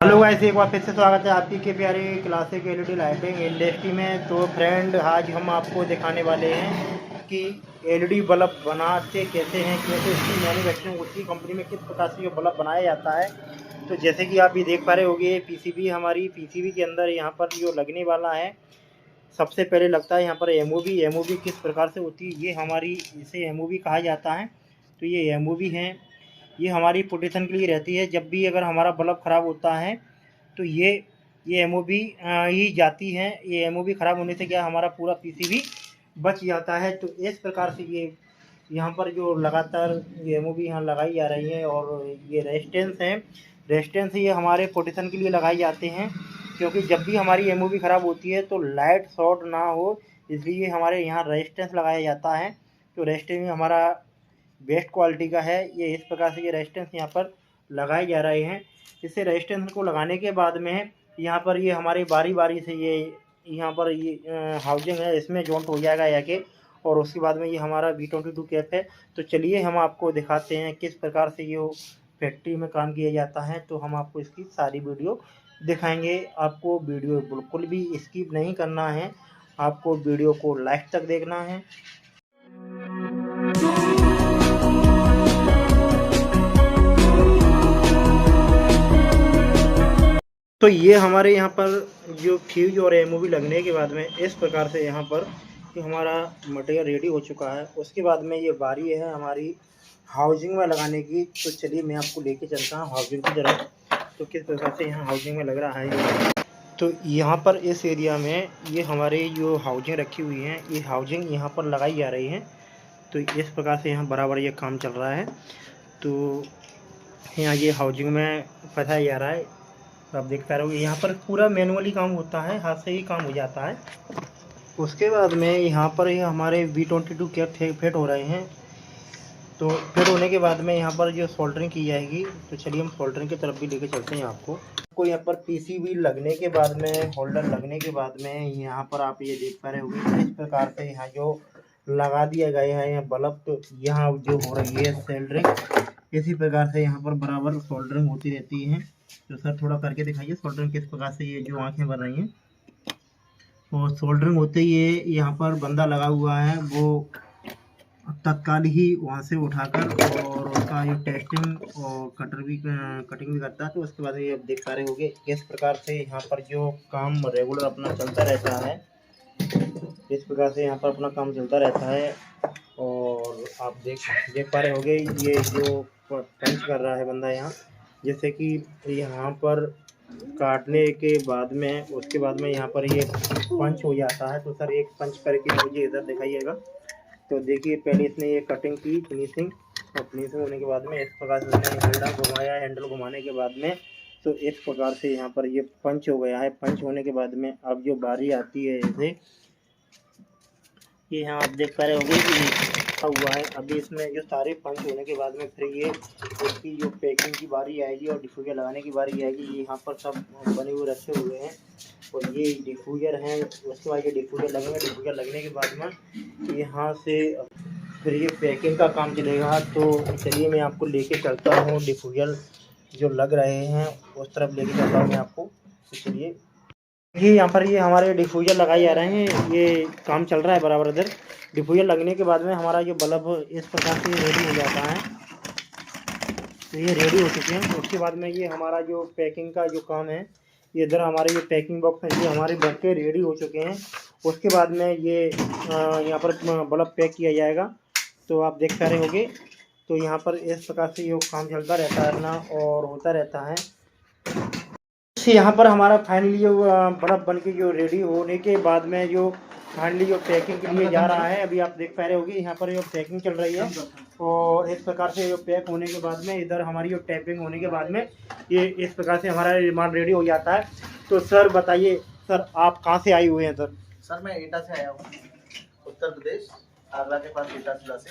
Hello guys, एक बार फिर से स्वागत है आपकी के प्यारे क्लासिक एलईडी लाइटिंग इंडस्ट्री में। तो फ्रेंड, आज हम आपको दिखाने वाले हैं कि एलईडी बल्ब बनाते कैसे हैं, कैसे इसकी मैन्युफैक्चरिंग उसकी कंपनी में किस प्रकार से ये बल्ब बनाया जाता है। तो जैसे कि आप ये देख पा रहे होंगे, पीसीबी हमारी पीसीबी के अंदर यहाँ पर जो लगने वाला है, सबसे पहले लगता है यहाँ पर एमओबी। एमओबी किस प्रकार से होती है, ये हमारी इसे एमओबी कहा जाता है। तो ये एमओबी है, ये हमारी प्रोटेक्शन के लिए रहती है। जब भी अगर हमारा बल्ब ख़राब होता है तो ये एमओबी ही जाती है। ये एमओबी ख़राब होने से क्या हमारा पूरा पीसीबी बच जाता है। तो इस प्रकार से ये यहाँ पर जो लगातार ये एमओबी यहाँ लगाई जा रही है, और ये रेजिस्टेंस है। रेजिस्टेंस ये हमारे प्रोटेक्शन के लिए लगाए जाते हैं, क्योंकि जब भी हमारी एमओबी ख़राब होती है तो लाइट शॉर्ट ना हो, इसलिए हमारे यहाँ रेजिस्टेंस लगाया जाता है। तो रेजिस्टेंस हमारा बेस्ट क्वालिटी का है। ये इस प्रकार से ये रेजिस्टेंस यहाँ पर लगाए जा रहे हैं। इससे रेजिस्टेंस को लगाने के बाद में यहाँ पर ये हमारे बारी बारी से ये यहाँ पर ये हाउसिंग है, इसमें जॉइंट हो जाएगा जाके, और उसके बाद में ये हमारा V22 कैप है। तो चलिए हम आपको दिखाते हैं किस प्रकार से ये फैक्ट्री में काम किया जाता है। तो हम आपको इसकी सारी वीडियो दिखाएंगे। आपको वीडियो बिल्कुल भी स्किप नहीं करना है, आपको वीडियो को लास्ट तक देखना है। तो ये हमारे यहाँ पर जो फ्यूज और एमओबी लगने के बाद में इस प्रकार से यहाँ पर कि हमारा मटेरियल रेडी हो चुका है। उसके बाद में ये बारी है हमारी हाउसिंग में लगाने की। तो चलिए मैं आपको लेके चलता हूँ हाउसिंग की तरफ। तो किस प्रकार से यहाँ हाउसिंग में लग रहा है। तो यहाँ पर इस एरिया में ये हमारी जो हाउसिंग रखी हुई है, ये हाउसिंग यहाँ पर लगाई जा रही है। तो इस प्रकार से यहाँ बराबर ये काम चल रहा है। तो यहाँ ये हाउसिंग में फंसाया जा रहा है। तो आप देख पा रहे हो यहाँ पर पूरा मैनुअली काम होता है, हाथ से ही काम हो जाता है। उसके बाद में यहाँ पर ये हमारे V22 कैप फिट हो रहे हैं। तो फिट होने के बाद में यहाँ पर जो सोल्डरिंग की जाएगी, तो चलिए हम सोल्डरिंग की तरफ भी लेके चलते हैं आपको यहाँ पर पीसीबी लगने के बाद में, होल्डर लगने के बाद में यहाँ पर आप ये देख पा रहे होंगे इस प्रकार से यहाँ जो लगा दिया गया है यहाँ बल्ब। तो यहाँ जो हो रही है सोल्डरिंग, इसी प्रकार से यहाँ पर बराबर सोल्डरिंग होती रहती है। तो सर थोड़ा करके दिखाइए सोल्डरिंग किस प्रकार से ये जो आंखें बन रही हैं। और सोल्डरिंग होते ही ये यहाँ पर बंदा लगा हुआ है, वो तत्काल ही वहाँ से उठाकर और उसका जो टेस्टिंग और कटिंग भी करता है। तो उसके बाद ये आप देख पा रहे होंगे इस प्रकार से यहाँ पर जो काम रेगुलर अपना चलता रहता है। इस प्रकार से यहाँ पर अपना काम चलता रहता है। और आप देख पा रहे होंगे ये जो पंच कर रहा है बंदा यहाँ, जैसे कि यहाँ पर काटने के बाद में उसके बाद में यहाँ पर ये पंच हो जाता है। तो सर एक पंच करके मुझे इधर दिखाइएगा। तो देखिए पहले इसने ये कटिंग की फिनिशिंग, और फिनिशिंग होने के बाद में इस प्रकार से इसने हैंडल घुमाया। हैंडल घुमाने के बाद में तो इस प्रकार से यहाँ पर ये पंच हो गया है। पंच होने के बाद में अब जो बारी आती है इसे, ये यहाँ आप देख पा रहे होंगे कि लिखा हुआ है। अभी इसमें जो सारे पंच होने के बाद में फिर ये इसकी जो पैकिंग की बारी आएगी और डिफ्यूजर लगाने की बारी आएगी। ये यहाँ पर सब बने हुए रखे हुए हैं, और ये डिफ्यूजर हैं। उसके बाद ये डिफ्यूजर लगेंगे। डिफ्यूजर लगने के बाद में यहाँ से फिर ये पैकिंग का काम चलेगा। तो चलिए मैं आपको लेके चलता हूँ, डिफ्यूजर जो लग रहे हैं उस तरफ लेके चलता हूँ मैं आपको। तो चलिए ये यहाँ पर ये हमारे डिफ्यूजर लगाए जा रहे हैं, ये काम चल रहा है बराबर इधर। डिफ्यूजर लगने के बाद में हमारा जो बल्ब इस प्रकार से रेडी हो जाता है। तो ये रेडी हो चुके हैं। उसके बाद में ये हमारा जो पैकिंग का जो काम है, ये इधर हमारे ये पैकिंग बॉक्स है, ये हमारे बन के रेडी हो चुके हैं। उसके बाद में ये यहाँ पर बल्ब पैक किया जाएगा। तो आप देख पा रहे होंगे। तो यहाँ पर इस प्रकार से ये काम चलता रहता है ना, और होता रहता है। यहाँ पर हमारा फाइनली जो बर्फ़ बन के जो रेडी होने के बाद में जो फाइनली जो पैकिंग के लिए जा रहा है, अभी आप देख पा रहे होंगे यहाँ पर जो पैकिंग चल रही है। और इस प्रकार से जो पैक होने के बाद में इधर हमारी जो टैपिंग होने के बाद में ये इस प्रकार से हमारा माल रेडी हो जाता है। तो सर बताइए, सर आप कहाँ से आए हुए हैं? सर मैं एटा से आया हूँ, उत्तर प्रदेश, आगरा के पास एटा जिला से।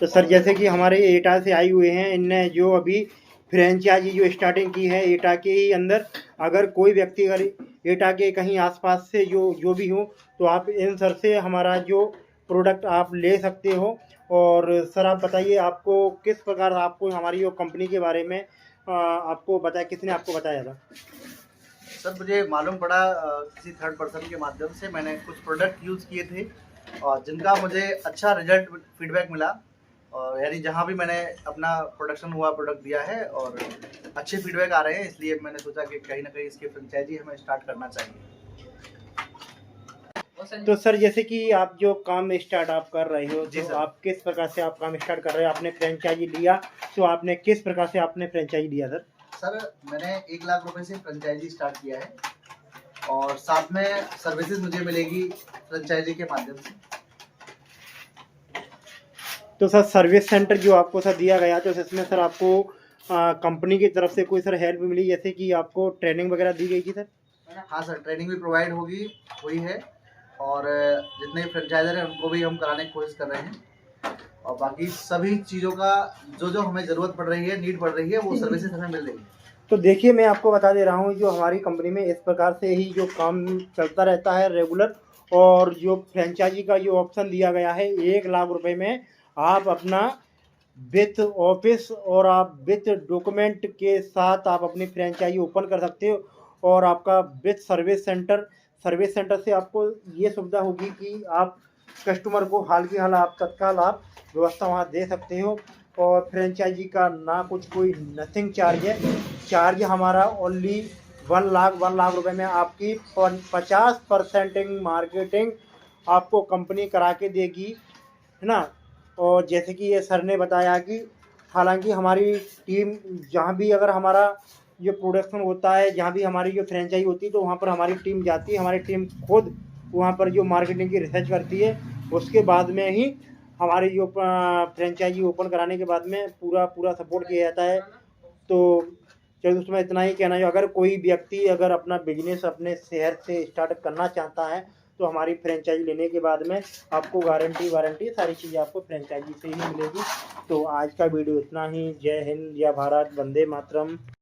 तो सर जैसे कि हमारे एटा से आए हुए हैं, इनने जो अभी फ्रेंचाइजी जो स्टार्टिंग की है एटा के ही अंदर, अगर कोई व्यक्ति अगर एटा के कहीं आसपास से जो भी हो, तो आप इन सर से हमारा जो प्रोडक्ट आप ले सकते हो। और सर आप बताइए आपको किस प्रकार आपको हमारी जो कंपनी के बारे में आपको बताया, किसने आपको बताया था? सर मुझे मालूम पड़ा किसी थर्ड पर्सन के माध्यम से। मैंने कुछ प्रोडक्ट यूज़ किए थे और जिनका मुझे अच्छा रिजल्ट फीडबैक मिला, और यानी जहाँ भी मैंने अपना प्रोडक्शन हुआ प्रोडक्ट दिया है और अच्छे फीडबैक आ रहे हैं, इसलिए मैंने सोचा कि कहीं ना कहीं इसकी फ्रेंचाइजी हमें स्टार्ट करना चाहिए। तो सर जैसे कि आप जो काम स्टार्ट आप कर रहे हो, जी तो सर। आप किस प्रकार से आप काम स्टार्ट कर रहे हो? आपने फ्रेंचाइजी लिया, तो आपने किस प्रकार से आपने फ्रेंचाइजी लिया सर? सर मैंने 1 लाख रुपए से फ्रेंचाइजी स्टार्ट किया है और साथ में सर्विसेज मुझे मिलेगी फ्रेंचाइजी के माध्यम से। तो सर सर्विस सेंटर जो आपको सर दिया गया, तो इसमें सर आपको कंपनी की तरफ से कोई सर हेल्प मिली, जैसे कि आपको ट्रेनिंग वगैरह दी गई थी सर? हाँ सर, ट्रेनिंग भी प्रोवाइड हुई है और जितने फ्रेंचाइजर हैं उनको भी हम कराने की कोशिश कर रहे हैं, और बाकी सभी चीज़ों का जो हमें ज़रूरत पड़ रही है, नीड पड़ रही है, वो सर्विसेज हमें मिल रही है। तो देखिए, मैं आपको बता दे रहा हूँ, जो हमारी कंपनी में इस प्रकार से ही जो काम चलता रहता है रेगुलर, और जो फ्रेंचाइजी का जो ऑप्शन दिया गया है 1 लाख रुपए में आप अपना विथ ऑफिस और आप विथ डॉक्यूमेंट के साथ आप अपनी फ्रेंचाइजी ओपन कर सकते हो, और आपका विथ सर्विस सेंटर से आपको ये सुविधा होगी कि आप कस्टमर को हाल की हाल आप तत्काल आप व्यवस्था वहाँ दे सकते हो, और फ्रेंचाइजी का ना कुछ कोई नथिंग चार्ज है। चार्ज हमारा ओनली 1 लाख रुपए में आपकी 50% मार्केटिंग आपको कंपनी करा के देगी, है ना। और जैसे कि ये सर ने बताया कि हालांकि हमारी टीम जहाँ भी अगर हमारा जो प्रोडक्शन होता है, जहाँ भी हमारी जो फ्रेंचाइजी होती है, तो वहाँ पर हमारी टीम जाती है, हमारी टीम खुद वहाँ पर जो मार्केटिंग की रिसर्च करती है, उसके बाद में ही हमारी जो फ्रेंचाइजी ओपन कराने के बाद में पूरा सपोर्ट किया जाता है। तो चलो उसमें इतना ही कहना है, अगर कोई व्यक्ति अगर अपना बिजनेस अपने शहर से स्टार्ट करना चाहता है, तो हमारी फ्रेंचाइजी लेने के बाद में आपको गारंटी वारंटी सारी चीज़ें आपको फ्रेंचाइजी से ही मिलेगी। तो आज का वीडियो इतना ही। जय हिंद, जय भारत, वंदे मातरम।